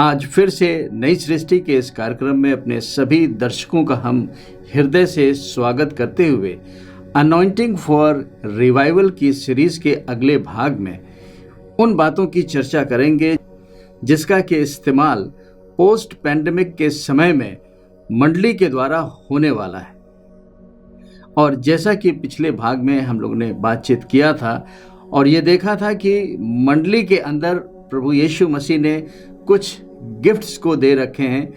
आज फिर से नई सृष्टि के इस कार्यक्रम में अपने सभी दर्शकों का हम हृदय से स्वागत करते हुए अनॉइंटिंग फॉर रिवाइवल की सीरीज के अगले भाग में उन बातों की चर्चा करेंगे जिसका कि इस्तेमाल पोस्ट पैंडेमिक के समय में मंडली के द्वारा होने वाला है। और जैसा कि पिछले भाग में हम लोग ने बातचीत किया था और ये देखा था कि मंडली के अंदर प्रभु यीशु मसीह ने कुछ गिफ्ट्स को दे रखे हैं,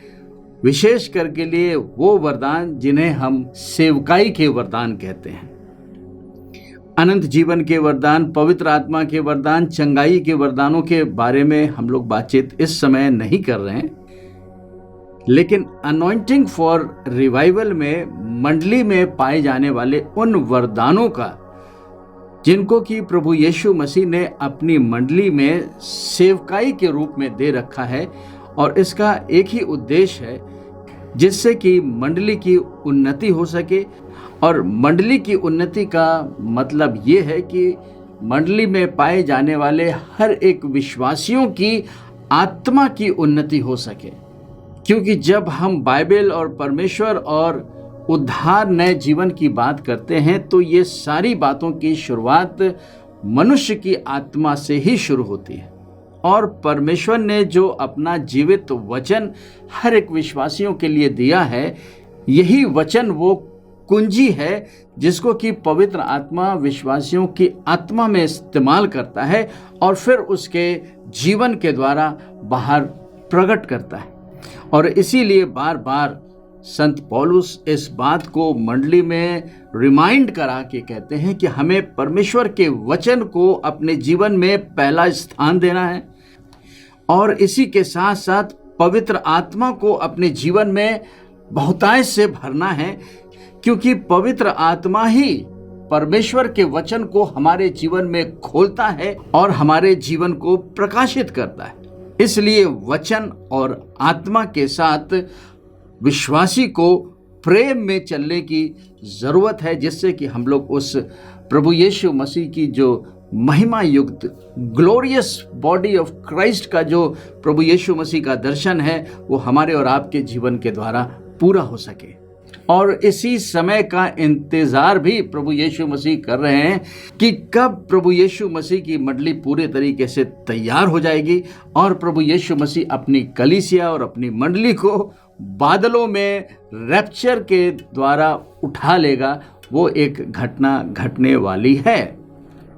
विशेष करके लिए वो वरदान जिन्हें हम सेवकाई के वरदान कहते हैं। अनंत जीवन के वरदान, पवित्र आत्मा के वरदान, चंगाई के वरदानों के बारे में हम लोग बातचीत इस समय नहीं कर रहे हैं, लेकिन अनॉइंटिंग फॉर रिवाइवल में मंडली में पाए जाने वाले उन वरदानों का जिनको कि प्रभु यीशु मसीह ने अपनी मंडली में सेवकाई के रूप में दे रखा है, और इसका एक ही उद्देश्य है जिससे कि मंडली की उन्नति हो सके। और मंडली की उन्नति का मतलब ये है कि मंडली में पाए जाने वाले हर एक विश्वासियों की आत्मा की उन्नति हो सके, क्योंकि जब हम बाइबल और परमेश्वर और उद्धार नए जीवन की बात करते हैं तो ये सारी बातों की शुरुआत मनुष्य की आत्मा से ही शुरू होती है। और परमेश्वर ने जो अपना जीवित वचन हर एक विश्वासियों के लिए दिया है, यही वचन वो कुंजी है जिसको कि पवित्र आत्मा विश्वासियों की आत्मा में इस्तेमाल करता है और फिर उसके जीवन के द्वारा बाहर प्रकट करता है। और इसीलिए बार बार संत पौलुस इस बात को मंडली में रिमाइंड करा के कहते हैं कि हमें परमेश्वर के वचन को अपने जीवन में पहला स्थान देना है, और इसी के साथ साथ पवित्र आत्मा को अपने जीवन में बहुतायत से भरना है, क्योंकि पवित्र आत्मा ही परमेश्वर के वचन को हमारे जीवन में खोलता है और हमारे जीवन को प्रकाशित करता है। इसलिए वचन और आत्मा के साथ विश्वासी को प्रेम में चलने की जरूरत है, जिससे कि हम लोग उस प्रभु यीशु मसीह की जो महिमा युक्त ग्लोरियस बॉडी ऑफ क्राइस्ट का जो प्रभु यीशु मसीह का दर्शन है वो हमारे और आपके जीवन के द्वारा पूरा हो सके। और इसी समय का इंतजार भी प्रभु यीशु मसीह कर रहे हैं कि कब प्रभु यीशु मसीह की मंडली पूरे तरीके से तैयार हो जाएगी और प्रभु यीशु मसीह अपनी कलीसिया और अपनी मंडली को बादलों में रैप्चर के द्वारा उठा लेगा। वो एक घटना घटने वाली है।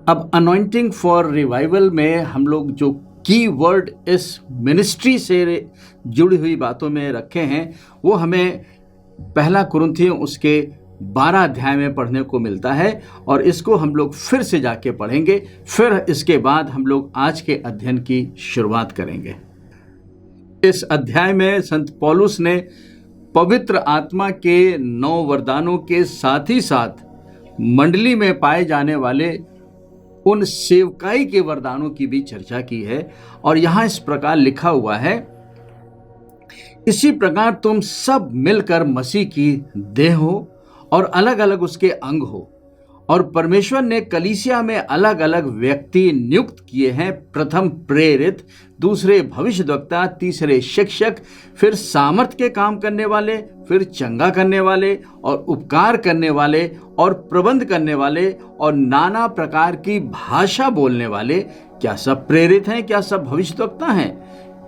अब अनॉइंटिंग फॉर रिवाइवल में हम लोग जो की वर्ड इस मिनिस्ट्री से जुड़ी हुई बातों में रखे हैं वो हमें पहला कुरिन्थियों उसके 12 अध्याय में पढ़ने को मिलता है, और इसको हम लोग फिर से जाके पढ़ेंगे। फिर इसके बाद हम लोग आज के अध्ययन की शुरुआत करेंगे। इस अध्याय में संत पौलुस ने पवित्र आत्मा के 9 वरदानों के साथ ही साथ मंडली में पाए जाने वाले उन सेवकाई के वरदानों की भी चर्चा की है। और यहाँ इस प्रकार लिखा हुआ है, इसी प्रकार तुम सब मिलकर मसीह की देह हो और अलग अलग उसके अंग हो। और परमेश्वर ने कलीसिया में अलग अलग व्यक्ति नियुक्त किए हैं, प्रथम प्रेरित, दूसरे भविष्यद्वक्ता, तीसरे शिक्षक, फिर सामर्थ के काम करने वाले, फिर चंगा करने वाले और उपकार करने वाले और प्रबंध करने वाले और नाना प्रकार की भाषा बोलने वाले। क्या सब प्रेरित हैं? क्या सब भविष्यद्वक्ता हैं?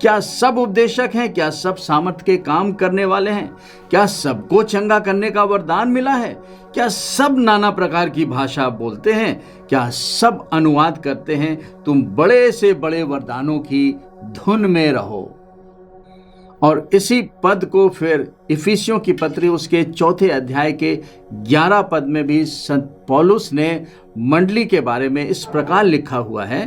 क्या सब उपदेशक हैं? क्या सब सामर्थ के काम करने वाले हैं? क्या सबको चंगा करने का वरदान मिला है? क्या सब नाना प्रकार की भाषा बोलते हैं? क्या सब अनुवाद करते हैं? तुम बड़े से बड़े वरदानों की धुन में रहो। और इसी पद को फिर इफिसियों की पत्री उसके 4 अध्याय के 11 पद में भी संत पौलुस ने मंडली के बारे में इस प्रकार लिखा हुआ है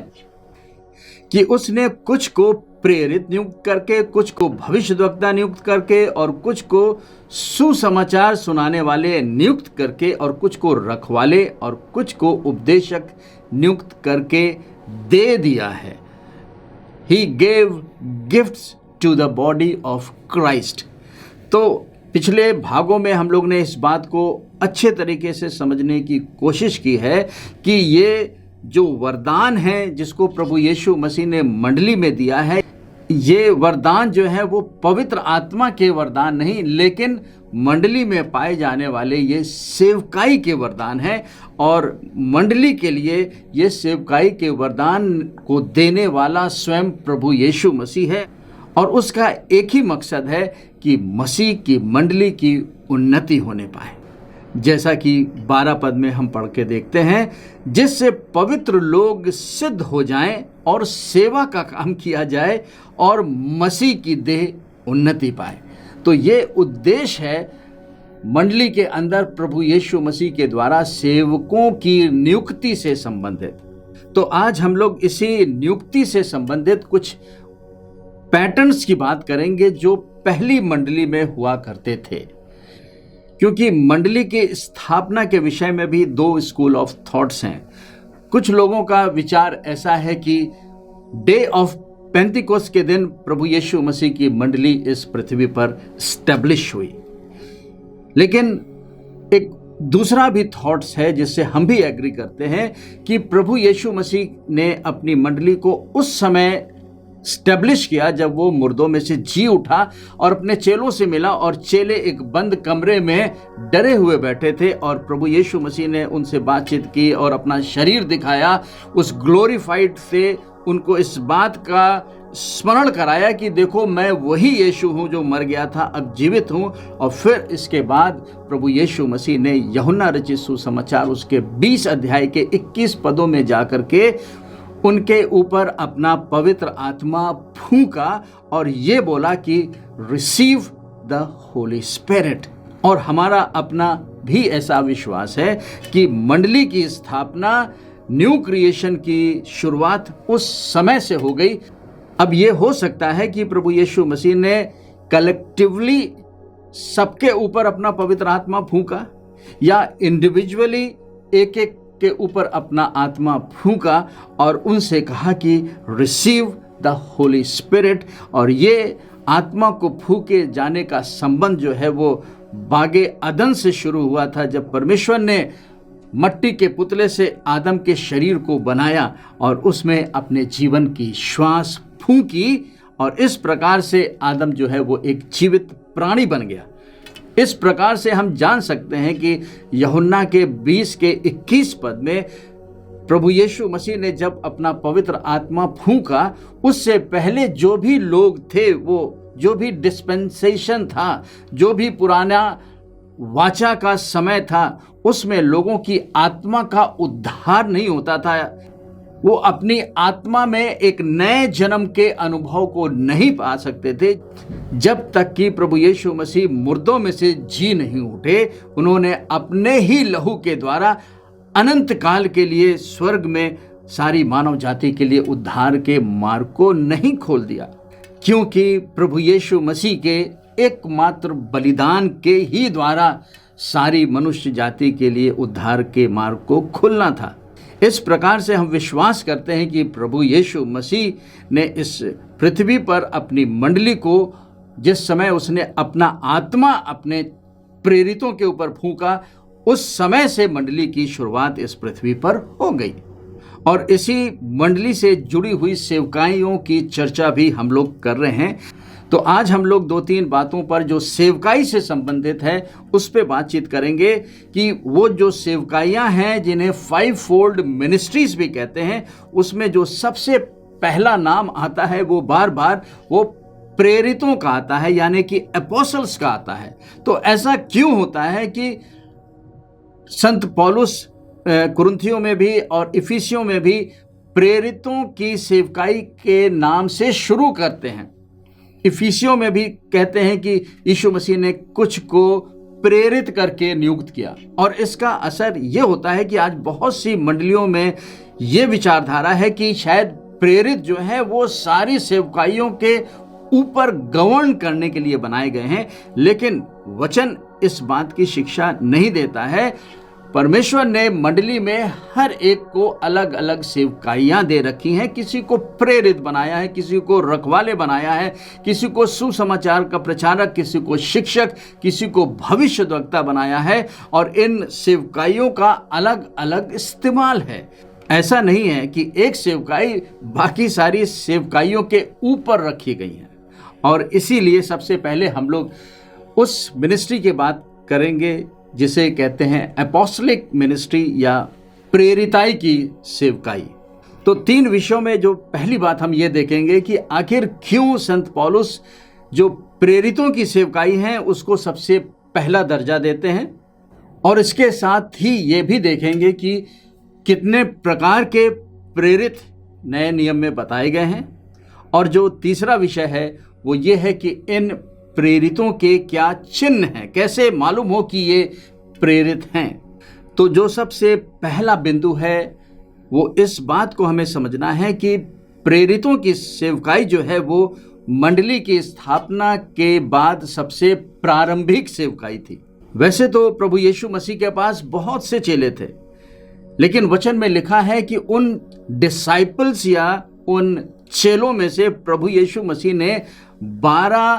कि उसने कुछ को प्रेरित नियुक्त करके, कुछ को भविष्यद्वक्ता नियुक्त करके, और कुछ को सुसमाचार सुनाने वाले नियुक्त करके, और कुछ को रखवाले और कुछ को उपदेशक नियुक्त करके दे दिया है। He gave gifts to the body of Christ। तो पिछले भागों में हम लोग ने इस बात को अच्छे तरीके से समझने की कोशिश की है कि ये जो वरदान है जिसको प्रभु यीशु मसीह ने मंडली में दिया है, ये वरदान जो है वो पवित्र आत्मा के वरदान नहीं, लेकिन मंडली में पाए जाने वाले ये सेवकाई के वरदान हैं। और मंडली के लिए ये सेवकाई के वरदान को देने वाला स्वयं प्रभु यीशु मसीह है। और उसका एक ही मकसद है कि मसीह की मंडली की उन्नति होने पाए। जैसा कि 12 पद में हम पढ़ के देखते हैं, जिससे पवित्र लोग सिद्ध हो जाएं और सेवा का काम किया जाए और मसीह की देह उन्नति पाए। तो ये उद्देश्य है मंडली के अंदर प्रभु यीशु मसीह के द्वारा सेवकों की नियुक्ति से संबंधित। तो आज हम लोग इसी नियुक्ति से संबंधित कुछ पैटर्न्स की बात करेंगे जो पहली मंडली में हुआ करते थे, क्योंकि मंडली की स्थापना के विषय में भी 2 स्कूल ऑफ थॉट्स हैं। कुछ लोगों का विचार ऐसा है कि डे ऑफ पेंटिकोस्ट के दिन प्रभु यीशु मसीह की मंडली इस पृथ्वी पर स्टैब्लिश हुई। लेकिन एक दूसरा भी थॉट्स है जिससे हम भी एग्री करते हैं कि प्रभु यीशु मसीह ने अपनी मंडली को उस समय स्टैब्लिश किया जब वो मुर्दों में से जी उठा और अपने चेलों से मिला, और चेले एक बंद कमरे में डरे हुए बैठे थे और प्रभु यीशु मसीह ने उनसे बातचीत की और अपना शरीर दिखाया। उस ग्लोरीफाइड से उनको इस बात का स्मरण कराया कि देखो मैं वही यीशु हूँ जो मर गया था, अब जीवित हूँ। और फिर इसके बाद प्रभु यीशु मसीह ने यूहन्ना रचित सुसमाचार उसके 20 अध्याय के 21 पदों में जाकर के उनके ऊपर अपना पवित्र आत्मा फूंका और ये बोला कि रिसीव द होली स्पिरिट। और हमारा अपना भी ऐसा विश्वास है कि मंडली की स्थापना, न्यू क्रिएशन की शुरुआत उस समय से हो गई। अब ये हो सकता है कि प्रभु यीशु मसीह ने कलेक्टिवली सबके ऊपर अपना पवित्र आत्मा फूंका या इंडिविजुअली एक एक के ऊपर अपना आत्मा फूंका और उनसे कहा कि रिसीव द होली स्पिरिट। और ये आत्मा को फूके जाने का संबंध जो है वो बागे अदन से शुरू हुआ था, जब परमेश्वर ने मट्टी के पुतले से आदम के शरीर को बनाया और उसमें अपने जीवन की श्वास फूंकी, और इस प्रकार से आदम जो है वो एक जीवित प्राणी बन गया। इस प्रकार से हम जान सकते हैं कि यूहन्ना के 20 के 21 पद में प्रभु यीशु मसीह ने जब अपना पवित्र आत्मा फूंका, उससे पहले जो भी लोग थे, वो जो भी डिस्पेंसेशन था, जो भी पुराना वाचा का समय था, उसमें लोगों की आत्मा का उद्धार नहीं होता था। वो अपनी आत्मा में एक नए जन्म के अनुभव को नहीं पा सकते थे जब तक कि प्रभु यीशु मसीह मुर्दों में से जी नहीं उठे। उन्होंने अपने ही लहू के द्वारा अनंत काल के लिए स्वर्ग में सारी मानव जाति के लिए उद्धार के मार्ग को नहीं खोल दिया, क्योंकि प्रभु यीशु मसीह के एकमात्र बलिदान के ही द्वारा सारी मनुष्य जाति के लिए उद्धार के मार्ग को खुलना था। इस प्रकार से हम विश्वास करते हैं कि प्रभु यीशु मसीह ने इस पृथ्वी पर अपनी मंडली को, जिस समय उसने अपना आत्मा अपने प्रेरितों के ऊपर फूंका, उस समय से मंडली की शुरुआत इस पृथ्वी पर हो गई। और इसी मंडली से जुड़ी हुई सेवकाइयों की चर्चा भी हम लोग कर रहे हैं। तो आज हम लोग 2-3 बातों पर जो सेवकाई से संबंधित है उस पे बातचीत करेंगे कि वो जो सेवकाइयाँ हैं जिन्हें 5 फोल्ड मिनिस्ट्रीज भी कहते हैं, उसमें जो सबसे पहला नाम आता है वो बार बार वो प्रेरितों का आता है, यानी कि एपोस्टल्स का आता है। तो ऐसा क्यों होता है कि संत पौलुस कुरिन्थियों में भी और इफिसियों में भी प्रेरितों की सेवकाई के नाम से शुरू करते हैं। इफिसियों में भी कहते हैं कि यीशु मसीह ने कुछ को प्रेरित करके नियुक्त किया। और इसका असर यह होता है कि आज बहुत सी मंडलियों में यह विचारधारा है कि शायद प्रेरित जो है वो सारी सेवकाइयों के ऊपर गवर्न करने के लिए बनाए गए हैं, लेकिन वचन इस बात की शिक्षा नहीं देता है। परमेश्वर ने मंडली में हर एक को अलग अलग सेवकाइयाँ दे रखी हैं। किसी को प्रेरित बनाया है, किसी को रखवाले बनाया है, किसी को सुसमाचार का प्रचारक, किसी को शिक्षक, किसी को भविष्यद्वक्ता बनाया है। और इन सेवकाइयों का अलग अलग इस्तेमाल है। ऐसा नहीं है कि एक सेवकाई बाकी सारी सेवकाइयों के ऊपर रखी गई है। और इसीलिए सबसे पहले हम लोग उस मिनिस्ट्री की बात करेंगे जिसे कहते हैं अपोस्टलिक मिनिस्ट्री या प्रेरिताई की सेवकाई। तो 3 विषयों में जो पहली बात हम ये देखेंगे कि आखिर क्यों संत पौलुस जो प्रेरितों की सेवकाई है उसको सबसे पहला दर्जा देते हैं, और इसके साथ ही ये भी देखेंगे कि कितने प्रकार के प्रेरित नए नियम में बताए गए हैं। और जो तीसरा विषय है वो ये है कि इन प्रेरितों के क्या चिन्ह हैं, कैसे मालूम हो कि ये प्रेरित हैं। तो जो सबसे पहला बिंदु है वो इस बात को हमें समझना है कि प्रेरितों की सेवकाई जो है वो मंडली की स्थापना के बाद सबसे प्रारंभिक सेवकाई थी। वैसे तो प्रभु यीशु मसीह के पास बहुत से चेले थे, लेकिन वचन में लिखा है कि उन डिसाइपल्स या उन चेलों में से प्रभु यीशु मसीह ने 12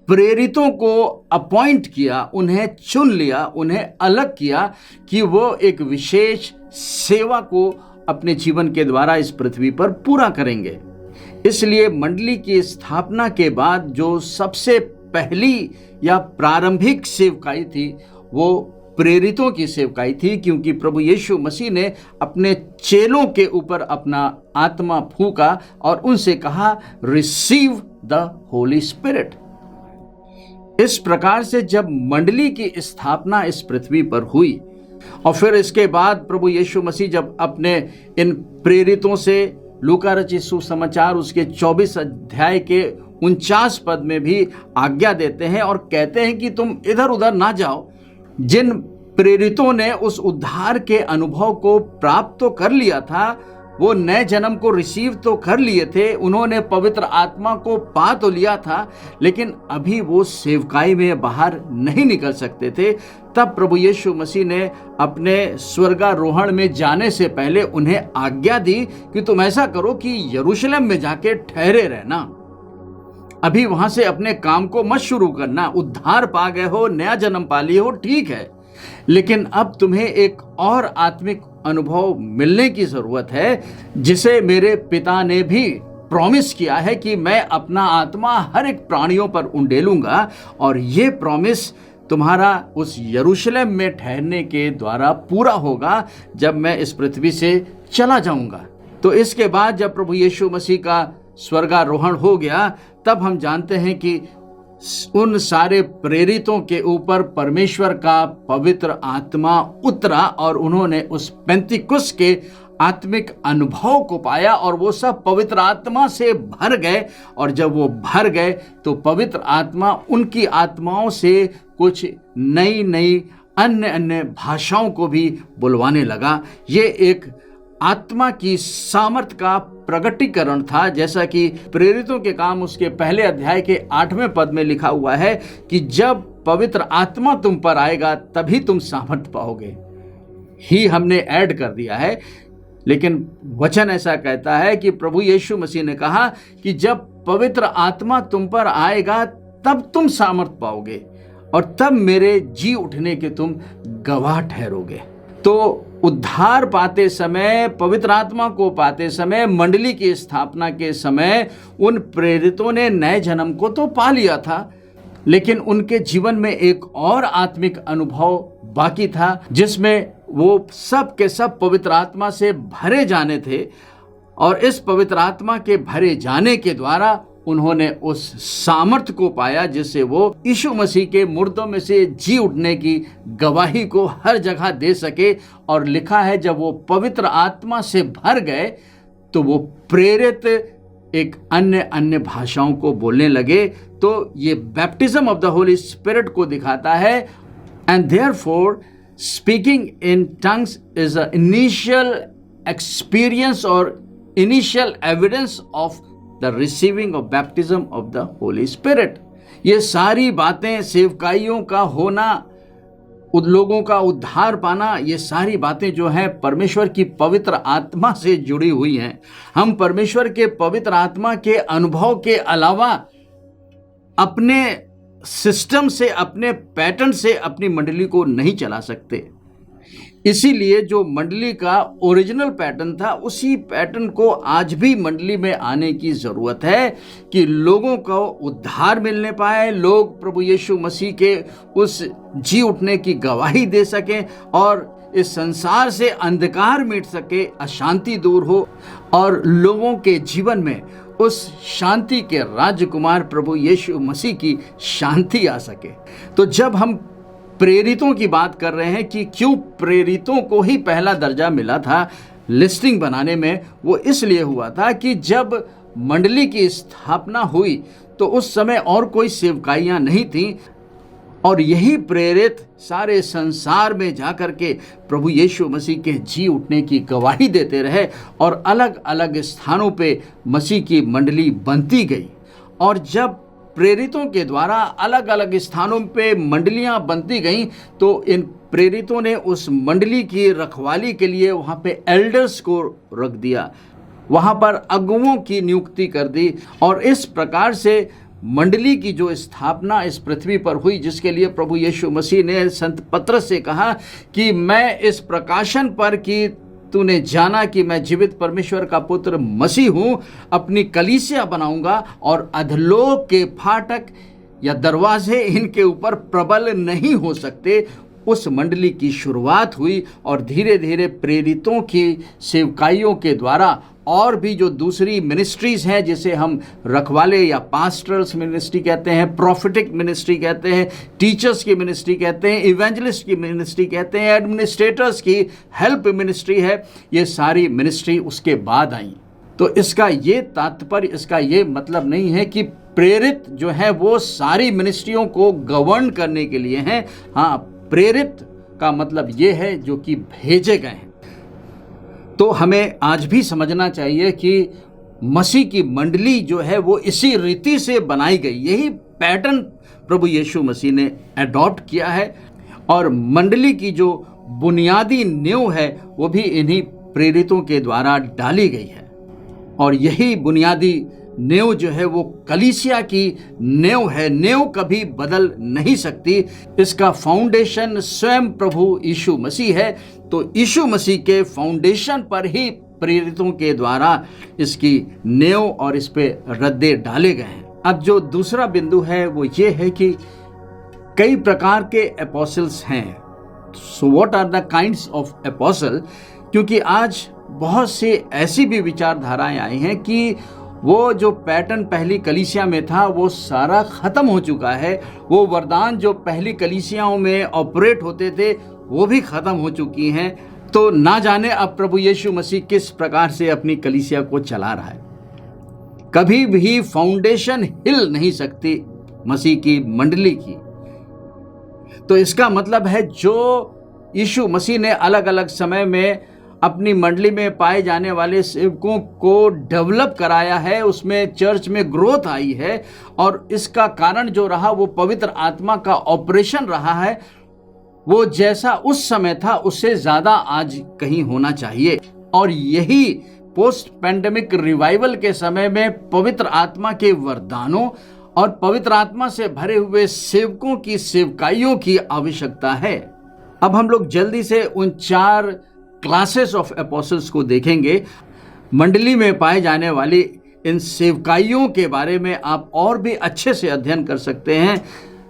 प्रेरितों को अपॉइंट किया, उन्हें चुन लिया, उन्हें अलग किया कि वो एक विशेष सेवा को अपने जीवन के द्वारा इस पृथ्वी पर पूरा करेंगे। इसलिए मंडली की स्थापना के बाद जो सबसे पहली या प्रारंभिक सेवकाई थी वो प्रेरितों की सेवकाई थी, क्योंकि प्रभु यीशु मसीह ने अपने चेलों के ऊपर अपना आत्मा फूंका और उनसे कहा, रिसीव द होली स्पिरिट। इस प्रकार से जब मंडली की स्थापना इस पृथ्वी पर हुई और फिर इसके बाद प्रभु यीशु मसीह जब अपने इन प्रेरितों से लूका रचित सुसमाचार उसके 24 अध्याय के 49 पद में भी आज्ञा देते हैं और कहते हैं कि तुम इधर उधर ना जाओ। जिन प्रेरितों ने उस उद्धार के अनुभव को प्राप्त तो कर लिया था, वो नए जन्म को रिसीव तो कर लिए थे, उन्होंने पवित्र आत्मा को पा तो लिया था, लेकिन अभी वो सेवकाई में बाहर नहीं निकल सकते थे। तब प्रभु यीशु मसीह ने अपने स्वर्गारोहण में जाने से पहले उन्हें आज्ञा दी कि तुम ऐसा करो कि यरूशलेम में जाके ठहरे रहना, अभी वहां से अपने काम को मत शुरू करना। उद्धार पा गए हो, नया जन्म पा लिए हो, ठीक है, लेकिन अब तुम्हें एक और आत्मिक अनुभव मिलने की जरूरत है, जिसे मेरे पिता ने भी प्रॉमिस किया है कि मैं अपना आत्मा हर एक प्राणियों पर उंडेलूंगा, और ये प्रॉमिस तुम्हारा उस यरूशलेम में ठहरने के द्वारा पूरा होगा जब मैं इस पृथ्वी से चला जाऊंगा। तो इसके बाद जब प्रभु यीशु मसीह का स्वर्गारोहण हो गया, तब हम जानते हैं कि उन सारे प्रेरितों के ऊपर परमेश्वर का पवित्र आत्मा उतरा और उन्होंने उस पेंतिकुस्त के आत्मिक अनुभव को पाया और वो सब पवित्र आत्मा से भर गए। और जब वो भर गए तो पवित्र आत्मा उनकी आत्माओं से कुछ नई नई अन्य भाषाओं को भी बुलवाने लगा। ये एक आत्मा की सामर्थ का प्रगटीकरण था, जैसा कि प्रेरितों के काम उसके पहले अध्याय के 8वें पद में लिखा हुआ है कि जब पवित्र आत्मा तुम पर आएगा तभी तुम सामर्थ पाओगे। ही हमने ऐड कर दिया है, लेकिन वचन ऐसा कहता है कि प्रभु यीशु मसीह ने कहा कि जब पवित्र आत्मा तुम पर आएगा तब तुम सामर्थ पाओगे और तब मेरे जी उठने के तुम गवाह ठहरोगे। तो उद्धार पाते समय, पवित्र आत्मा को पाते समय, मंडली की स्थापना के समय उन प्रेरितों ने नए जन्म को तो पा लिया था, लेकिन उनके जीवन में एक और आत्मिक अनुभव बाकी था, जिसमें वो सब के सब पवित्र आत्मा से भरे जाने थे। और इस पवित्र आत्मा के भरे जाने के द्वारा उन्होंने उस सामर्थ्य को पाया जिससे वो यीशु मसीह के मुर्दों में से जी उठने की गवाही को हर जगह दे सके। और लिखा है जब वो पवित्र आत्मा से भर गए तो वो प्रेरित एक अन्य भाषाओं को बोलने लगे। तो ये baptism of the holy spirit को दिखाता है। And therefore speaking in tongues is a initial experience और initial evidence of the receiving of baptism of the holy spirit. ये सारी बातें, सेवकाइयों का होना, उन लोगों का उद्धार पाना, ये सारी बातें जो हैं परमेश्वर की पवित्र आत्मा से जुड़ी हुई हैं। हम परमेश्वर के पवित्र आत्मा के अनुभव के अलावा अपने सिस्टम से, अपने पैटर्न से अपनी मंडली को नहीं चला सकते। इसीलिए जो मंडली का ओरिजिनल पैटर्न था, उसी पैटर्न को आज भी मंडली में आने की ज़रूरत है कि लोगों को उद्धार मिलने पाए, लोग प्रभु यीशु मसीह के उस जी उठने की गवाही दे सकें और इस संसार से अंधकार मिट सके, अशांति दूर हो और लोगों के जीवन में उस शांति के राजकुमार प्रभु यीशु मसीह की शांति आ सके। तो जब हम प्रेरितों की बात कर रहे हैं कि क्यों प्रेरितों को ही पहला दर्जा मिला था लिस्टिंग बनाने में, वो इसलिए हुआ था कि जब मंडली की स्थापना हुई तो उस समय और कोई सेवकाइयाँ नहीं थीं और यही प्रेरित सारे संसार में जाकर के प्रभु यीशु मसीह के जी उठने की गवाही देते रहे और अलग अलग स्थानों पे मसीह की मंडली बनती गई। और जब प्रेरितों के द्वारा अलग अलग स्थानों पे मंडलियां बनती गईं तो इन प्रेरितों ने उस मंडली की रखवाली के लिए वहाँ पे एल्डर्स को रख दिया, वहाँ पर अगुओं की नियुक्ति कर दी और इस प्रकार से मंडली की जो स्थापना इस पृथ्वी पर हुई, जिसके लिए प्रभु यीशु मसीह ने संत पतरस से कहा कि मैं इस प्रकाशन पर कि तूने जाना कि मैं जीवित परमेश्वर का पुत्र मसीह हूँ, अपनी कलीसिया बनाऊंगा और अधलोक के फाटक या दरवाजे इनके ऊपर प्रबल नहीं हो सकते। उस मंडली की शुरुआत हुई और धीरे धीरे प्रेरितों की सेवकाइयों के द्वारा और भी जो दूसरी मिनिस्ट्रीज़ हैं, जिसे हम रखवाले या पास्टर्स मिनिस्ट्री कहते हैं, प्रॉफिटिक मिनिस्ट्री कहते हैं, टीचर्स की मिनिस्ट्री कहते हैं, इवेंजलिस्ट की मिनिस्ट्री कहते हैं, एडमिनिस्ट्रेटर्स की हेल्प मिनिस्ट्री है, ये सारी मिनिस्ट्री उसके बाद आई। तो इसका ये तात्पर्य, इसका ये मतलब नहीं है कि प्रेरित जो है वो सारी मिनिस्ट्रियों को गवर्न करने के लिए हैं। हाँ, प्रेरित का मतलब ये है जो कि भेजे गए हैं। तो हमें आज भी समझना चाहिए कि मसीह की मंडली जो है वो इसी रीति से बनाई गई, यही पैटर्न प्रभु यीशु मसीह ने अडॉप्ट किया है और मंडली की जो बुनियादी नींव है वो भी इन्हीं प्रेरितों के द्वारा डाली गई है। और यही बुनियादी नींव जो है वो कलीसिया की नींव है, नींव कभी बदल नहीं सकती। इसका फाउंडेशन स्वयं प्रभु यीशु मसीह है। तो यीशु मसीह के फाउंडेशन पर ही प्रेरितों के द्वारा इसकी नींव और इस पे रद्दे डाले गए हैं। अब जो दूसरा बिंदु है वो ये है कि कई प्रकार के एपोस्टल्स हैं। So what are the kinds of apostle? क्योंकि आज बहुत से ऐसी भी विचारधाराएं आई हैं कि वो जो पैटर्न पहली कलीसिया में था वो सारा ख़त्म हो चुका है। वो वरदान जो पहली कलीसियाओं में ऑपरेट होते थे वो भी ख़त्म हो चुकी हैं। तो ना जाने अब प्रभु यीशु मसीह किस प्रकार से अपनी कलीसिया को चला रहा है। कभी भी फाउंडेशन हिल नहीं सकती मसीह की मंडली की। तो इसका मतलब है जो यीशु मसीह ने अलग अलग समय में अपनी मंडली में पाए जाने वाले सेवकों को डेवलप कराया है, उसमें चर्च में ग्रोथ आई है और इसका कारण जो रहा वो पवित्र आत्मा का ऑपरेशन रहा है। वो जैसा उस समय था उससे ज़्यादा आज कहीं होना चाहिए। और यही पोस्ट पैंडेमिक रिवाइवल के समय में पवित्र आत्मा के वरदानों और पवित्र आत्मा से भरे हुए सेवकों की सेवकाइयों की आवश्यकता है। अब हम लोग जल्दी से उन 4 क्लासेस ऑफ एपोस्टल्स को देखेंगे। मंडली में पाए जाने वाली इन सेवकाइयों के बारे में आप और भी अच्छे से अध्ययन कर सकते हैं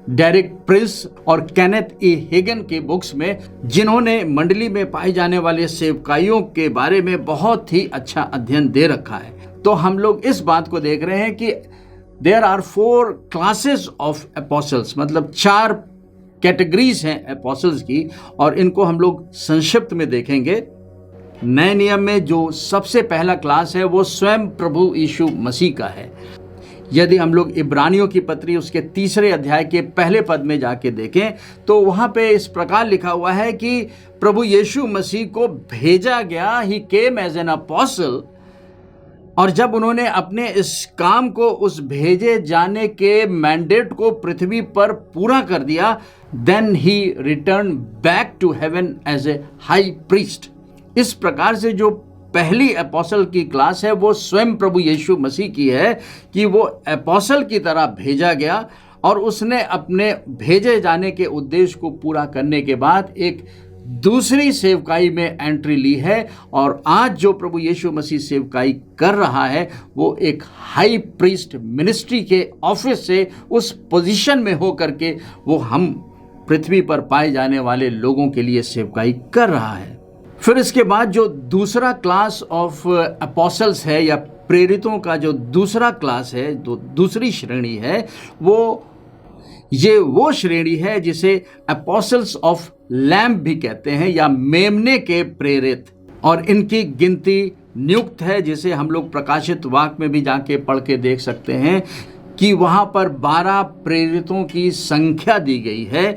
डेरिक प्रिंस और केनेथ ई हेगन की बुक्स में, जिन्होंने मंडली में पाए जाने वाले सेवकाइयों के बारे में बहुत ही अच्छा अध्ययन दे रखा है। तो हम लोग इस बात को देख रहे हैं कि there are 4 classes of apostles, मतलब 4 कैटेगरीज हैं एपोस्टल्स की और इनको हम लोग संक्षिप्त में देखेंगे। नए नियम में जो सबसे पहला क्लास है वो स्वयं प्रभु यीशु मसीह का है। यदि हम लोग इब्रानियों की पत्री उसके 3 अध्याय के पहले पद में जाके देखें तो वहाँ पे इस प्रकार लिखा हुआ है कि प्रभु यीशु मसीह को भेजा गया, ही केम एज एन अपोस्टल। और जब उन्होंने अपने इस काम को, उस भेजे जाने के मैंडेट को पृथ्वी पर पूरा कर दिया, then he return back to heaven as a high priest. इस प्रकार से जो पहली एपोस्टल की क्लास है वो स्वयं प्रभु यीशु मसीह की है कि वो एपोस्टल की तरह भेजा गया और उसने अपने भेजे जाने के उद्देश्य को पूरा करने के बाद एक दूसरी सेवकाई में एंट्री ली है और आज जो प्रभु यीशु मसीह सेवकाई कर रहा है वो एक हाई प्रीस्ट मिनिस्ट्री के ऑफिस से उस पोजीशन में हो करके वो हम पृथ्वी पर पाए जाने वाले लोगों के लिए सेवकाई कर रहा है। फिर इसके बाद जो दूसरा क्लास ऑफ अपोस्टल्स है या प्रेरितों का जो दूसरा क्लास है, जो दूसरी श्रेणी है, वो श्रेणी है जिसे अपोस्टल्स ऑफ लैम्ब भी कहते हैं या मेमने के प्रेरित, और इनकी गिनती नियुक्त है जिसे हम लोग प्रकाशित वाक्य में भी जाके पढ़ के देख सकते हैं कि वहां पर 12 प्रेरितों की संख्या दी गई है।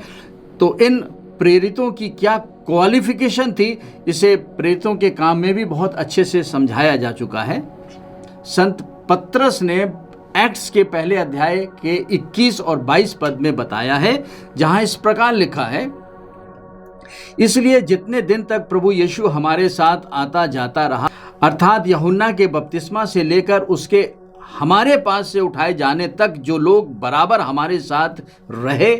तो इन प्रेरितों की क्या क्वालिफिकेशन थी, इसे प्रेरितों के काम में भी बहुत अच्छे से समझाया जा चुका है। संत पतरस ने एक्ट्स के पहले अध्याय के 21 और 22 पद में बताया है, जहां इस प्रकार लिखा है, इसलिए जितने दिन तक प्रभु यीशु हमारे साथ आता जाता रहा, अर्थात यूहन्ना के बपतिस्मा से लेकर उसके हमारे पास से उठाए जाने तक जो लोग बराबर हमारे साथ रहे,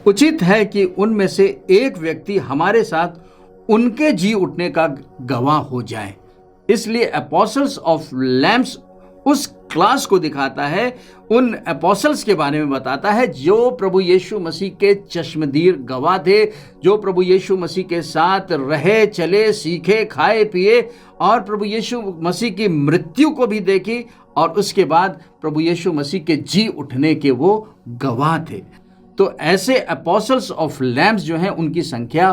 उचित है कि उनमें से एक व्यक्ति हमारे साथ उनके जी उठने का गवाह हो जाए। इसलिए एपोस्टल्स ऑफ लैम्ब्स उस क्लास को दिखाता है, उन एपोस्टल्स के बारे में बताता है जो प्रभु यीशु मसीह के चश्मदीद गवाह थे, जो प्रभु यीशु मसीह के साथ रहे, चले, सीखे, खाए, पिए और प्रभु यीशु मसीह की मृत्यु को भी देखी और उसके बाद प्रभु यीशु मसीह के जी उठने के वो गवाह थे। तो ऐसे एपोस्टल्स ऑफ लैम्ब्स जो हैं उनकी संख्या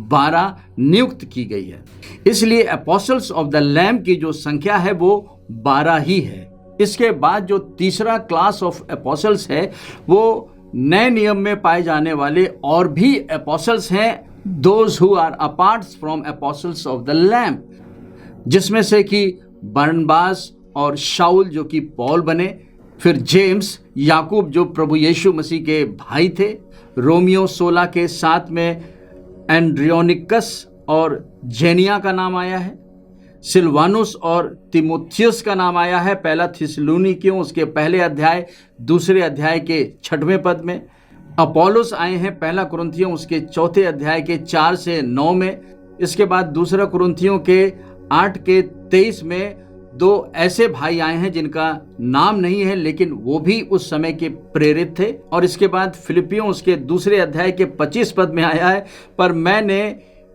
12 नियुक्त की गई है। इसलिए एपोस्टल्स ऑफ द लैम्ब की जो संख्या है वो 12 ही है। इसके बाद जो तीसरा क्लास ऑफ एपोस्टल्स है वो नए नियम में पाए जाने वाले और भी एपोस्टल्स हैं, those who are apart from apostles of the lamb, जिसमें से कि बरनबास और शाऊल जो कि पौल बने, फिर जेम्स, याकूब जो प्रभु यीशु मसीह के भाई थे, रोमियो 16 के 7 में एंड्रियोनिकस और जेनिया का नाम आया है, सिलवानुस और तिमोथियस का नाम आया है पहला थिस्सलुनीकियों उसके पहले अध्याय 2 अध्याय के 6वें पद में, अपोलोस आए हैं पहला कुरिन्थियों उसके 4 अध्याय के 4 से 9 में, इसके बाद 2 कुरिन्थियों के 8 के 23 में 2 ऐसे भाई आए हैं जिनका नाम नहीं है लेकिन वो भी उस समय के प्रेरित थे, और इसके बाद फिलिपियों उसके 2 अध्याय के 25 पद में आया है, पर मैंने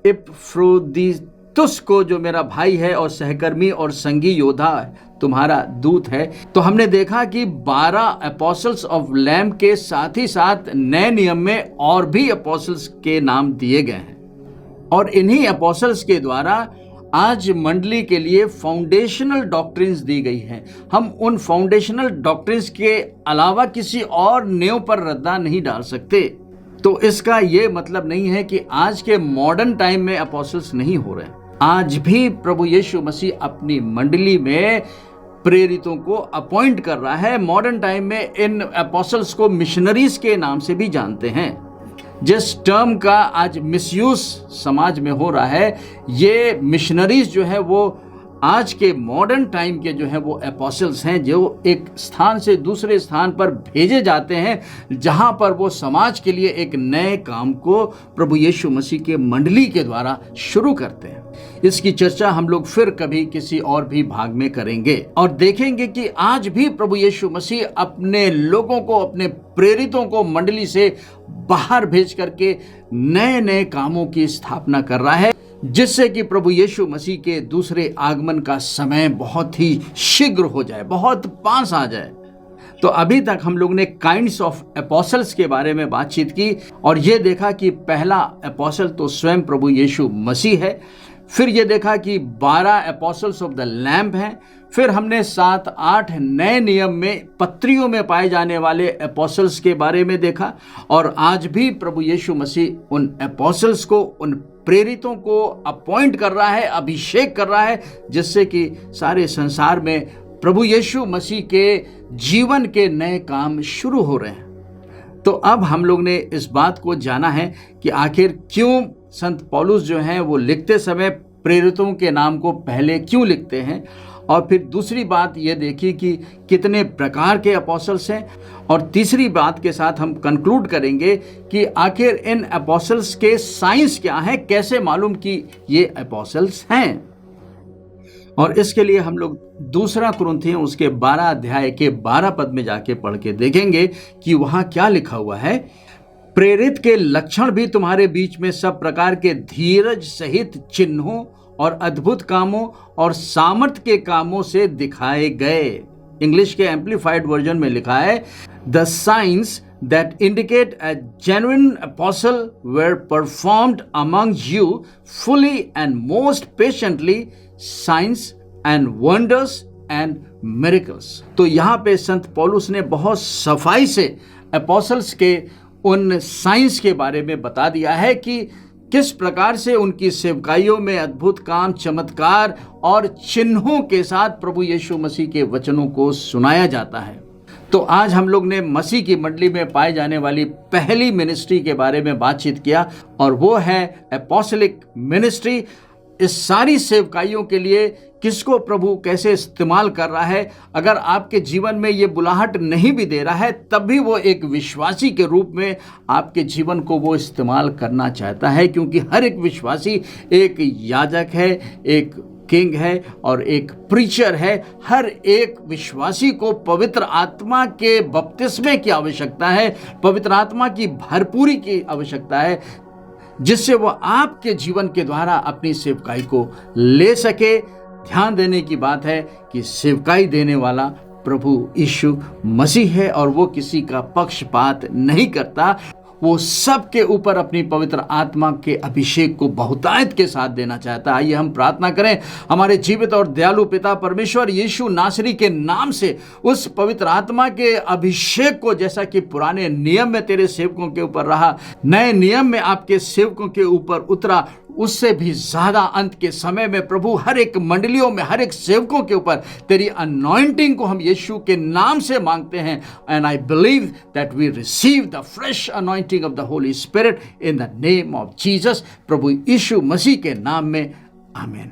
इपफ्रोदीतुस को जो मेरा भाई है और सहकर्मी और संगी योद्धा तुम्हारा दूत है। तो हमने देखा कि 12 एपोस्टल्स ऑफ लैम्ब के साथ ही साथ नए नियम में और भी एपोस्टल्स के नाम दिए गए हैं, और इन्हीं एपोस्टल्स के द्वारा आज मंडली के लिए फाउंडेशनल डॉक्ट्रिन्स दी गई हैं। हम उन फाउंडेशनल डॉक्ट्रिन्स के अलावा किसी और नींव पर रद्दा नहीं डाल सकते। तो इसका ये मतलब नहीं है कि आज के मॉडर्न टाइम में अपोस्टल्स नहीं हो रहे। आज भी प्रभु यीशु मसीह अपनी मंडली में प्रेरितों को अपॉइंट कर रहा है। मॉडर्न टाइम में इन अपोस्टल्स को मिशनरीज के नाम से भी जानते हैं। जिस टर्म का आज मिसयूज समाज में हो रहा है, ये मिशनरीज जो है वो आज के मॉडर्न टाइम के जो है वो एपोस्टल्स हैं, जो एक स्थान से दूसरे स्थान पर भेजे जाते हैं जहां पर वो समाज के लिए एक नए काम को प्रभु यीशु मसीह के मंडली के द्वारा शुरू करते हैं। इसकी चर्चा हम लोग फिर कभी किसी और भी भाग में करेंगे और देखेंगे कि आज भी प्रभु यीशु मसीह अपने लोगों को, अपने प्रेरितों को मंडली से बाहर भेज करके नए नए कामों की स्थापना कर रहा है, जिससे कि प्रभु यीशु मसीह के दूसरे आगमन का समय बहुत ही शीघ्र हो जाए, बहुत पास आ जाए। तो अभी तक हम लोग ने काइंड्स ऑफ एपोस्टल्स के बारे में बातचीत की और ये देखा कि पहला एपोस्टल तो स्वयं प्रभु यीशु मसीह है। फिर ये देखा कि 12 एपोस्टल्स ऑफ द लैम्ब हैं। फिर हमने 7-8 नए नियम में पत्रियों में पाए जाने वाले एपोस्टल्स के बारे में देखा, और आज भी प्रभु यीशु मसीह उन एपोस्टल्स को, उन प्रेरितों को अपॉइंट कर रहा है, अभिषेक कर रहा है, जिससे कि सारे संसार में प्रभु यीशु मसीह के जीवन के नए काम शुरू हो रहे हैं। तो अब हम लोग ने इस बात को जाना है कि आखिर क्यों संत पौलुस जो हैं वो लिखते समय प्रेरितों के नाम को पहले क्यों लिखते हैं, और फिर दूसरी बात ये देखी कि कितने प्रकार के अपोस्टल्स हैं, और तीसरी बात के साथ हम कंक्लूड करेंगे कि आखिर इन अपोस्टल्स के साइंस क्या है, कैसे मालूम कि ये अपोस्टल्स हैं। और इसके लिए हम लोग दूसरा कुरिन्थियों उसके 12 अध्याय के 12 पद में जाके पढ़ के देखेंगे कि वहां क्या लिखा हुआ है। प्रेरित के लक्षण भी तुम्हारे बीच में सब प्रकार के धीरज सहित चिन्हों और अद्भुत कामों और सामर्थ के कामों से दिखाए गए। इंग्लिश के एम्पलीफाइड वर्जन में लिखा है, the science that indicate a genuine apostle were performed among you fully and most patiently, signs and wonders and miracles। तो यहाँ पे संत पौलुस ने बहुत सफाई से अपोस्टल्स के उन साइंस के बारे में बता दिया है कि किस प्रकार से उनकी सेवकाइयों में अद्भुत काम, चमत्कार और चिन्हों के साथ प्रभु यीशु मसीह के वचनों को सुनाया जाता है। तो आज हम लोग ने मसीह की मंडली में पाए जाने वाली पहली मिनिस्ट्री के बारे में बातचीत किया, और वो है अपोस्टलिक मिनिस्ट्री। इस सारी सेवकाइयों के लिए किसको प्रभु कैसे इस्तेमाल कर रहा है, अगर आपके जीवन में ये बुलाहट नहीं भी दे रहा है, तब भी वो एक विश्वासी के रूप में आपके जीवन को वो इस्तेमाल करना चाहता है, क्योंकि हर एक विश्वासी एक याजक है, एक किंग है और एक प्रीचर है। हर एक विश्वासी को पवित्र आत्मा के बपतिस्मे की आवश्यकता है, पवित्र आत्मा की भरपूरी की आवश्यकता है, जिससे वो आपके जीवन के द्वारा अपनी सेवकाई को ले सके। ध्यान देने की बात है कि सेवकाई देने वाला प्रभु यीशु मसीह है, और वो किसी का पक्षपात नहीं करता। वो सबके ऊपर अपनी पवित्र आत्मा के अभिषेक को बहुतायत के साथ देना चाहता है। आइए हम प्रार्थना करें। हमारे जीवित और दयालु पिता परमेश्वर, यीशु नासरी के नाम से उस पवित्र आत्मा के अभिषेक को, जैसा कि पुराने नियम में तेरे सेवकों के ऊपर रहा, नए नियम में आपके सेवकों के ऊपर उतरा, उससे भी ज्यादा अंत के समय में प्रभु हर एक मंडलियों में, हर एक सेवकों के ऊपर तेरी अनॉइंटिंग को हम यीशु के नाम से मांगते हैं। And I believe that we receive the fresh anointing of the holy spirit in the name of Jesus. प्रभु यीशु मसीह के नाम में, आमीन।